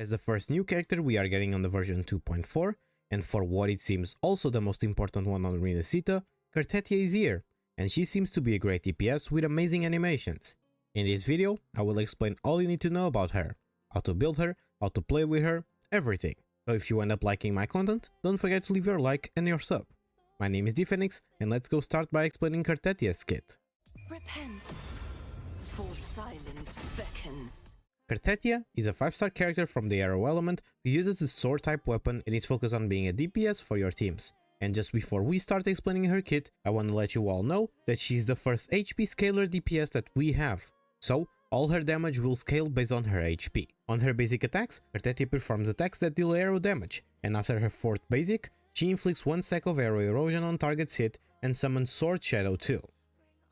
As the first new character we are getting on the version 2.4, and for what it seems also the most important one on Renacita, Cartethyia is here, and she seems to be a great DPS with amazing animations. In this video, I will explain all you need to know about her, how to build her, how to play with her, everything. So if you end up liking my content, don't forget to leave your like and your sub. My name is dphoenix, and let's go start by explaining Cartethyia kit. Repent, for silence beckons. Cartethyia is a 5-star character from the Arrow element who uses a sword type weapon and is focused on being a DPS for your teams. And just before we start explaining her kit, I want to let you all know that she's the first HP scaler DPS that we have. So, all her damage will scale based on her HP. On her basic attacks, Cartethyia performs attacks that deal arrow damage, and after her 4th basic, she inflicts 1 stack of arrow erosion on target's hit and summons Sword Shadow 2.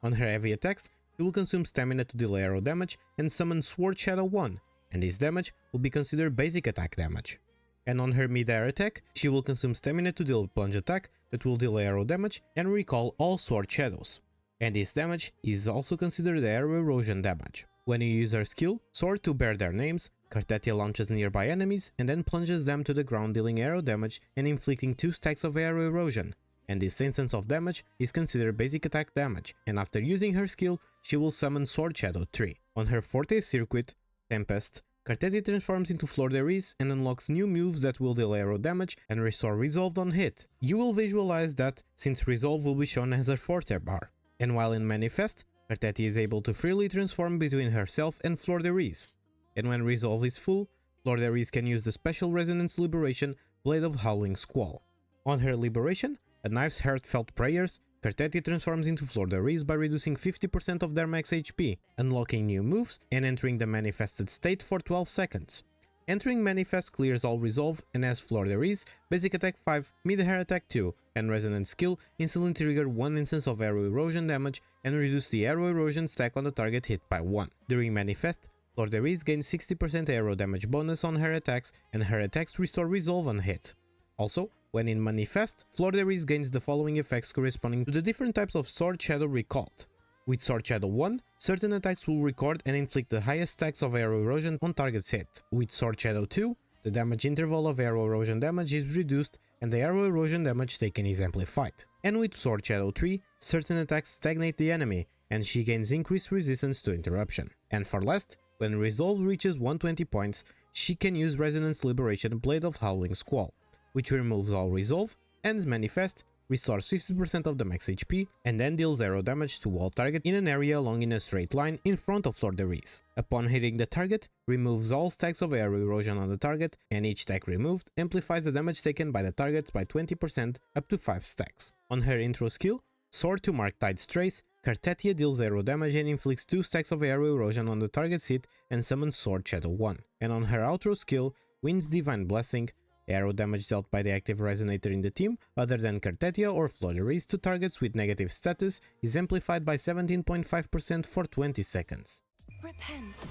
On her heavy attacks, she will consume stamina to deal arrow damage and summon Sword Shadow 1, and this damage will be considered basic attack damage. And on her mid-air attack, she will consume stamina to deal plunge attack that will deal arrow damage and recall all Sword Shadows. And this damage is also considered arrow erosion damage. When you use her skill, Sword to bear their names, Cartethyia launches nearby enemies and then plunges them to the ground, dealing arrow damage and inflicting 2 stacks of arrow erosion. And this instance of damage is considered basic attack damage, and after using her skill, she will summon Sword Shadow 3. On her 4th circuit, Tempest, Cartethyia transforms into Fleur de Lis and unlocks new moves that will deal arrow damage and restore Resolve on hit. You will visualize that since Resolve will be shown as her 4th bar. And while in Manifest, Cartethyia is able to freely transform between herself and Fleur de Lis. And when Resolve is full, Fleur de Lis can use the special Resonance Liberation Blade of Howling Squall. On her Liberation, a Knife's Heartfelt Prayers, Cartethyia transforms into Fleur de Lis by reducing 50% of their max HP, unlocking new moves and entering the manifested state for 12 seconds. Entering Manifest clears all Resolve and has Fleur de Lis, Basic Attack 5, Mid-Air Attack 2 and Resonance Skill instantly trigger 1 instance of arrow erosion damage and reduce the arrow erosion stack on the target hit by 1. During Manifest, Fleur de Lis gains 60% arrow damage bonus on her attacks and her attacks restore Resolve on hit. Also, when in Manifest, Fleur de Lis gains the following effects corresponding to the different types of Sword Shadow recalled. With Sword Shadow 1, certain attacks will record and inflict the highest stacks of arrow erosion on target's hit. With Sword Shadow 2, the damage interval of arrow erosion damage is reduced and the arrow erosion damage taken is amplified. And with Sword Shadow 3, certain attacks stagnate the enemy and she gains increased resistance to interruption. And for last, when Resolve reaches 120 points, she can use Resonance Liberation Blade of Howling Squall, which removes all Resolve, ends Manifest, restores 50% of the max HP, and then deals arrow damage to all target in an area along in a straight line in front of Fleur de Lis. Upon hitting the target, removes all stacks of arrow erosion on the target, and each stack removed amplifies the damage taken by the targets by 20% up to 5 stacks. On her intro skill, Sword to Mark Tide's Trace, Cartethyia deals arrow damage and inflicts 2 stacks of arrow erosion on the target's hit and summons Sword Shadow 1. And on her outro skill, Wind's Divine Blessing, arrow damage dealt by the active resonator in the team, other than Cartethyia or Fleur de Lis to targets with negative status, is amplified by 17.5% for 20 seconds. Repent,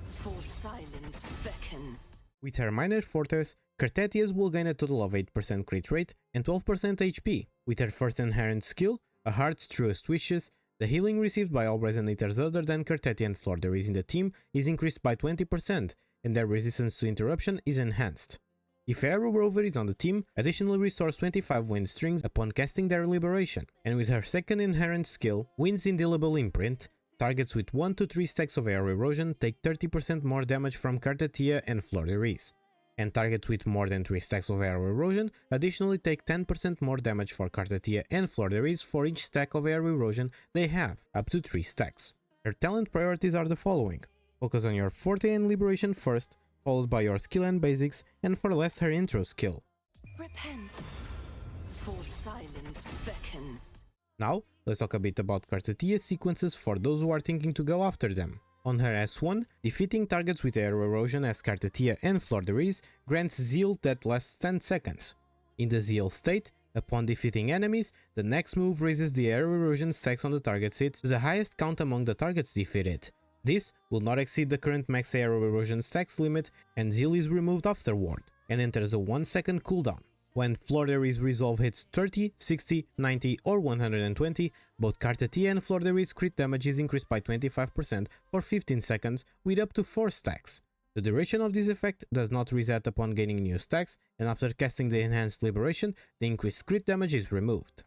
for silence beckons. With her minor fortress, Cartethyia will gain a total of 8% crit rate and 12% HP. With her first inherent skill, A Heart's Truest Wishes, the healing received by all resonators other than Cartethyia and Fleur de Lis in the team is increased by 20%, and their resistance to interruption is enhanced. If Arrow Rover is on the team, additionally restores 25 wind strings upon casting their Liberation, and with her second inherent skill, Wind's Indelible Imprint, targets with 1 to 3 stacks of arrow erosion take 30% more damage from Cartethyia and Fleur de Lis, and targets with more than 3 stacks of arrow erosion additionally take 10% more damage for Cartethyia and Fleur de Lis for each stack of arrow erosion they have, up to 3 stacks. Her talent priorities are the following: focus on your Forte and Liberation first, followed by your skill and basics, and for less her intro skill. Repent, for silence beckons. Now, let's talk a bit about Cartethyia sequences for those who are thinking to go after them. On her S1, defeating targets with arrow erosion as Cartethyia and Fleur de Lis grants Zeal that lasts 10 seconds. In the Zeal state, upon defeating enemies, the next move raises the arrow erosion stacks on the target's hit to the highest count among the targets defeated. This will not exceed the current max arrow erosion stacks limit, and Zeal is removed afterward, and enters a 1 second cooldown. When Fleur de Lis Resolve hits 30, 60, 90 or 120, both Cartethyia and Fleur de Lis crit damage is increased by 25% for 15 seconds with up to 4 stacks. The duration of this effect does not reset upon gaining new stacks, and after casting the Enhanced Liberation, the increased crit damage is removed.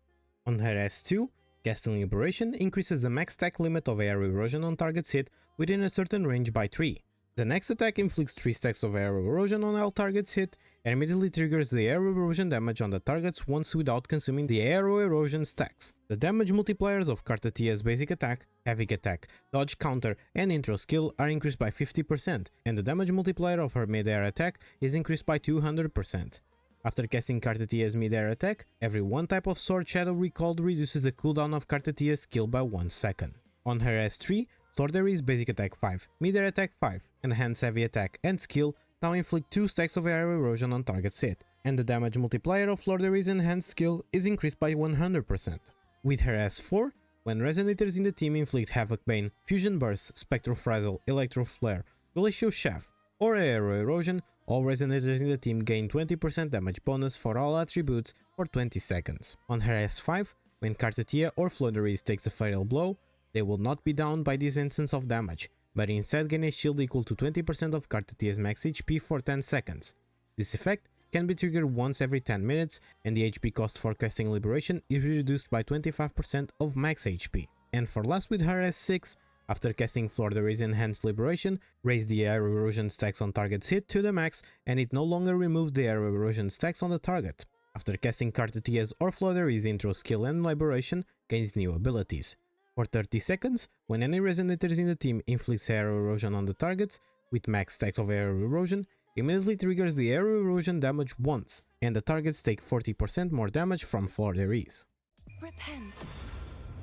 On her S2, casting Liberation increases the max stack limit of air erosion on targets hit within a certain range by 3. The next attack inflicts 3 stacks of air erosion on all targets hit and immediately triggers the air erosion damage on the targets once without consuming the air erosion stacks. The damage multipliers of Cartethyia's basic attack, heavy attack, dodge counter and intro skill are increased by 50%, and the damage multiplier of her mid-air attack is increased by 200%. After casting Cartethyia's mid-air attack, every one type of sword shadow recalled reduces the cooldown of Cartethyia's skill by 1 second. On her S3, Flordery's basic attack 5, mid-air attack 5, enhanced heavy attack and skill now inflict 2 stacks of air erosion on targets hit, and the damage multiplier of Flordery's enhanced skill is increased by 100%. With her S4, when resonators in the team inflict Havoc Bane, Fusion Burst, Spectral Frazzle, Electro Flare, Glacial Shaft, or Aero Erosion, all resonators in the team gain 20% damage bonus for all attributes for 20 seconds. On her S5, when Cartethyia or Flordery takes a fatal blow, they will not be downed by this instance of damage, but instead gain a shield equal to 20% of Cartethyia's max HP for 10 seconds. This effect can be triggered once every 10 minutes, and the HP cost for casting Liberation is reduced by 25% of max HP. And for last, with her S6, after casting Flordery's Enhanced Liberation, raise the air erosion stacks on targets hit to the max, and it no longer removes the air erosion stacks on the target. After casting Cartethyia's or Flordery's intro skill and Liberation, gains new abilities. For 30 seconds, when any resonators in the team inflicts air erosion on the targets, with max stacks of air erosion, immediately triggers the air erosion damage once, and the targets take 40% more damage from Flordery's. Repent,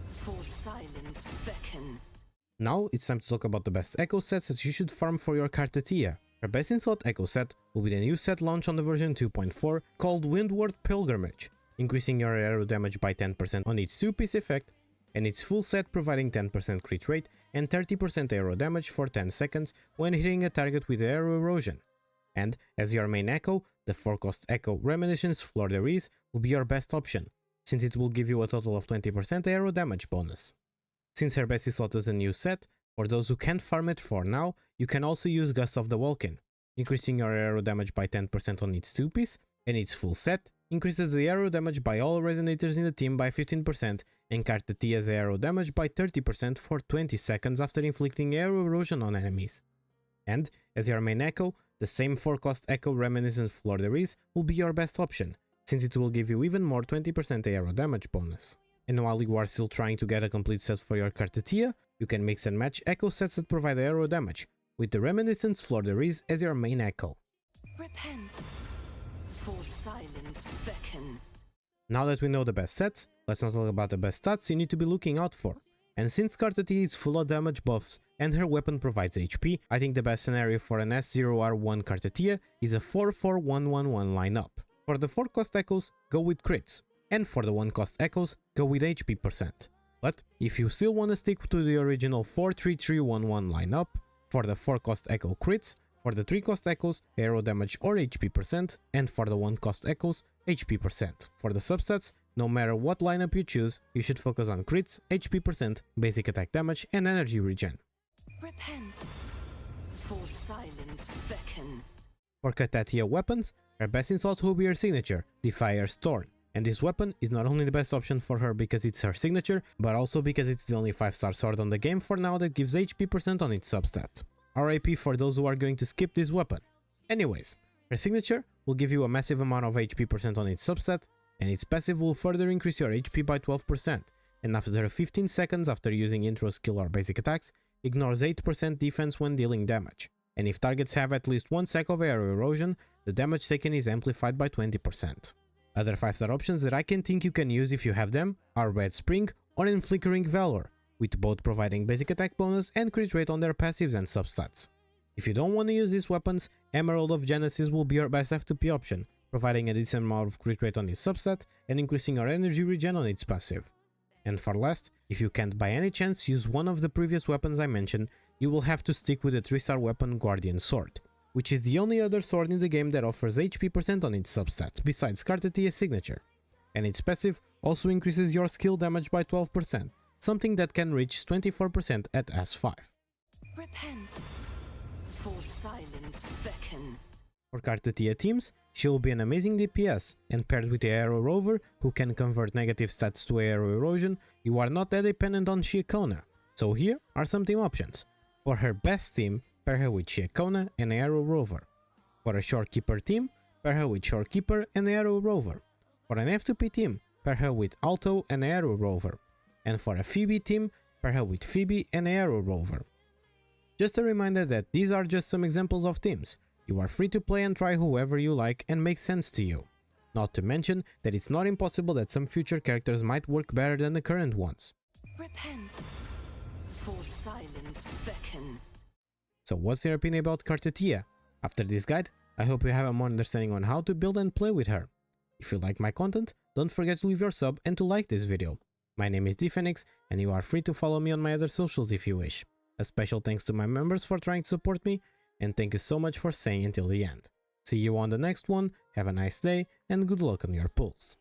for silence beckons. Now it's time to talk about the best echo sets that you should farm for your Cartethyia. Her best in slot echo set will be the new set launched on the version 2.4 called Windward Pilgrimage, increasing your aero damage by 10% on its 2-piece effect, and its full set providing 10% crit rate and 30% aero damage for 10 seconds when hitting a target with aero erosion. And as your main echo, the 4-cost echo Reminiscence Flordery's will be your best option, since it will give you a total of 20% aero damage bonus. Since her best slot is a new set, for those who can't farm it for now, you can also use Gust of the Vulcan, increasing your aero damage by 10% on its 2-piece, and its full set increases the aero damage by all resonators in the team by 15%, and Cartethyia's aero damage by 30% for 20 seconds after inflicting aero erosion on enemies. And, as your main echo, the same 4-cost echo Reminiscent Flordery's will be your best option, since it will give you even more 20% aero damage bonus. And while you are still trying to get a complete set for your Cartethyia, you can mix and match echo sets that provide aero damage, with the Reminiscence Flordery's as your main echo. Repent, for silence beckons. Now that we know the best sets, let's not talk about the best stats you need to be looking out for. And since Cartethyia is full of damage buffs and her weapon provides HP, I think the best scenario for an S0R1 Cartethyia is a 4-4-1-1-1 lineup. For the 4-cost echoes, go with crits, and for the 1-cost echoes, go with HP percent. But if you still want to stick to the original 4-3-3-1-1 lineup, for the 4-cost echo crits, for the 3-cost echoes, aero damage or HP percent, and for the 1-cost echoes, HP percent. For the substats, no matter what lineup you choose, you should focus on crits, HP percent, basic attack damage, and energy regen. Repent, for silence beckons. For Cartethyia weapons, her best in slot will be her signature, the Fire's Thorn. And this weapon is not only the best option for her because it's her signature, but also because it's the only 5-star sword on the game for now that gives HP percent on its substat. RIP for those who are going to skip this weapon. Anyways, her signature will give you a massive amount of HP percent on its substat, and its passive will further increase your HP by 12%, and after 15 seconds after using intro skill or basic attacks, ignores 8% defense when dealing damage. And if targets have at least 1 sec of aero erosion, the damage taken is amplified by 20%. Other 5-star options that I can think you can use if you have them are Red Spring or in Flickering Valor, with both providing basic attack bonus and crit rate on their passives and substats. If you don't want to use these weapons, Emerald of Genesis will be your best F2P option, providing a decent amount of crit rate on its substat and increasing your energy regen on its passive. And for last, if you can't by any chance use one of the previous weapons I mentioned, you will have to stick with the 3-star weapon Guardian Sword, which is the only other sword in the game that offers HP percent on its substats besides Cartethyia's signature. And its passive also increases your skill damage by 12%, something that can reach 24% at S5. Repent, For silence beckons. For Cartethyia teams, she will be an amazing DPS, and paired with the Aero Rover, who can convert negative stats to Aero Erosion, you are not that dependent on Shiakona. So here are some team options. For her best team, pair her with Shiakona and Aero Rover. For a Shorekeeper team, pair her with Shorekeeper and Aero Rover. For an F2P team, pair her with Alto and Aero Rover. And for a Phoebe team, pair her with Phoebe and Aero Rover. Just a reminder that these are just some examples of teams. You are free to play and try whoever you like and makes sense to you. Not to mention that it's not impossible that some future characters might work better than the current ones. Repent. For silence beckons. So what's your opinion about Cartethyia? After this guide, I hope you have a more understanding on how to build and play with her. If you like my content, don't forget to leave your sub and to like this video. My name is dphoenix and you are free to follow me on my other socials if you wish. A special thanks to my members for trying to support me, and thank you so much for staying until the end. See you on the next one, have a nice day, and good luck on your pulls.